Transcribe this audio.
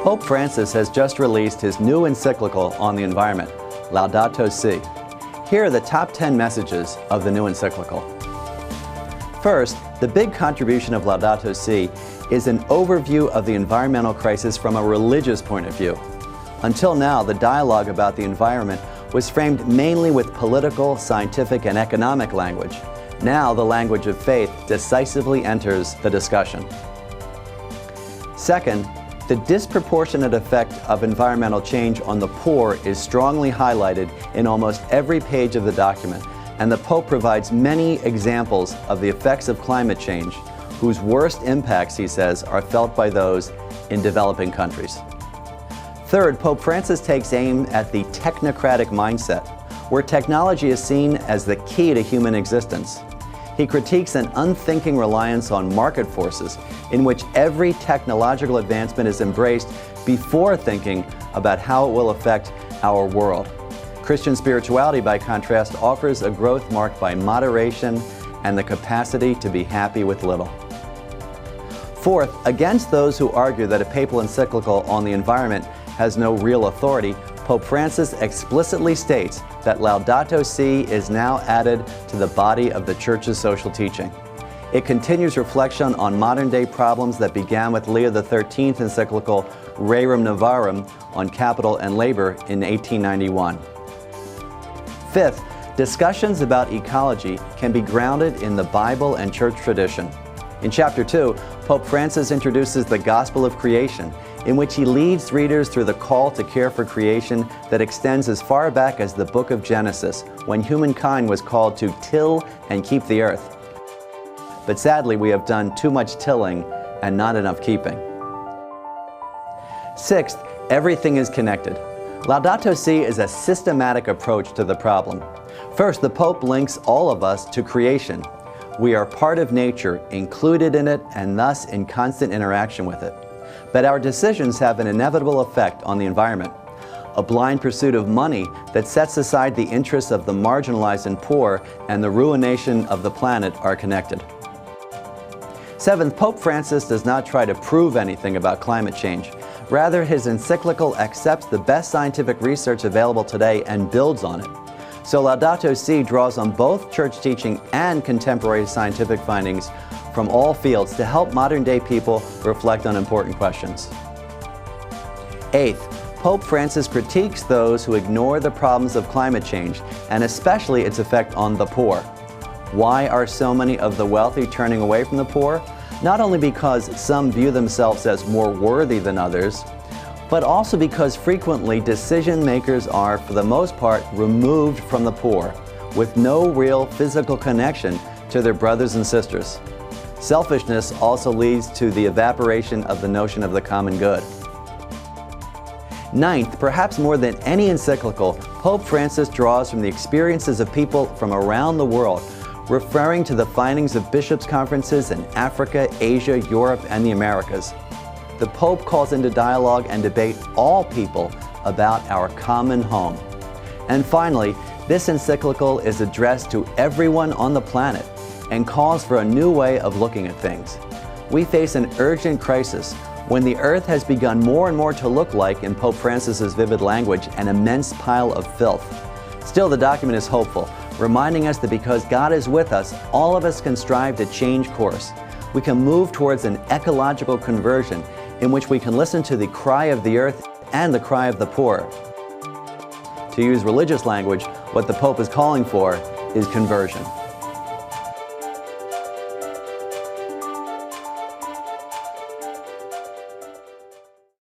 Pope Francis has just released his new encyclical on the environment, Laudato Si. Here are the top 10 messages of the new encyclical. First, the big contribution of Laudato Si is an overview of the environmental crisis from a religious point of view. Until now, the dialogue about the environment was framed mainly with political, scientific, and economic language. Now, the language of faith decisively enters the discussion. Second, the disproportionate effect of environmental change on the poor is strongly highlighted in almost every page of the document, and the Pope provides many examples of the effects of climate change, whose worst impacts, he says, are felt by those in developing countries. Third, Pope Francis takes aim at the technocratic mindset, where technology is seen as the key to human existence. He critiques an unthinking reliance on market forces in which every technological advancement is embraced before thinking about how it will affect our world. Christian spirituality, by contrast, offers a growth marked by moderation and the capacity to be happy with little. Fourth, against those who argue that a papal encyclical on the environment has no real authority, Pope Francis explicitly states that Laudato Si is now added to the body of the Church's social teaching. It continues reflection on modern-day problems that began with Leo XIII encyclical Rerum Novarum on capital and labor in 1891. Fifth, discussions about ecology can be grounded in the Bible and church tradition. In Chapter 2, Pope Francis introduces the gospel of creation, in which he leads readers through the call to care for creation that extends as far back as the book of Genesis, when humankind was called to till and keep the earth. But sadly, we have done too much tilling and not enough keeping. Sixth, everything is connected. Laudato Si is a systematic approach to the problem. First, the Pope links all of us to creation. We are part of nature, included in it, and thus in constant interaction with it. But our decisions have an inevitable effect on the environment. A blind pursuit of money that sets aside the interests of the marginalized and poor and the ruination of the planet are connected. Seventh, Pope Francis does not try to prove anything about climate change. Rather, his encyclical accepts the best scientific research available today and builds on it. So Laudato Si draws on both church teaching and contemporary scientific findings from all fields to help modern-day people reflect on important questions. Eighth, Pope Francis critiques those who ignore the problems of climate change, and especially its effect on the poor. Why are so many of the wealthy turning away from the poor? Not only because some view themselves as more worthy than others, but also because frequently decision makers are, for the most part, removed from the poor, with no real physical connection to their brothers and sisters. Selfishness also leads to the evaporation of the notion of the common good. Ninth, perhaps more than any encyclical, Pope Francis draws from the experiences of people from around the world, referring to the findings of bishops' conferences in Africa, Asia, Europe, and the Americas. The Pope calls into dialogue and debate all people about our common home. And finally, this encyclical is addressed to everyone on the planet and calls for a new way of looking at things. We face an urgent crisis when the earth has begun more and more to look like, in Pope Francis's vivid language, an immense pile of filth. Still, the document is hopeful, reminding us that because God is with us, all of us can strive to change course. We can move towards an ecological conversion in which we can listen to the cry of the earth and the cry of the poor. To use religious language, what the Pope is calling for is conversion.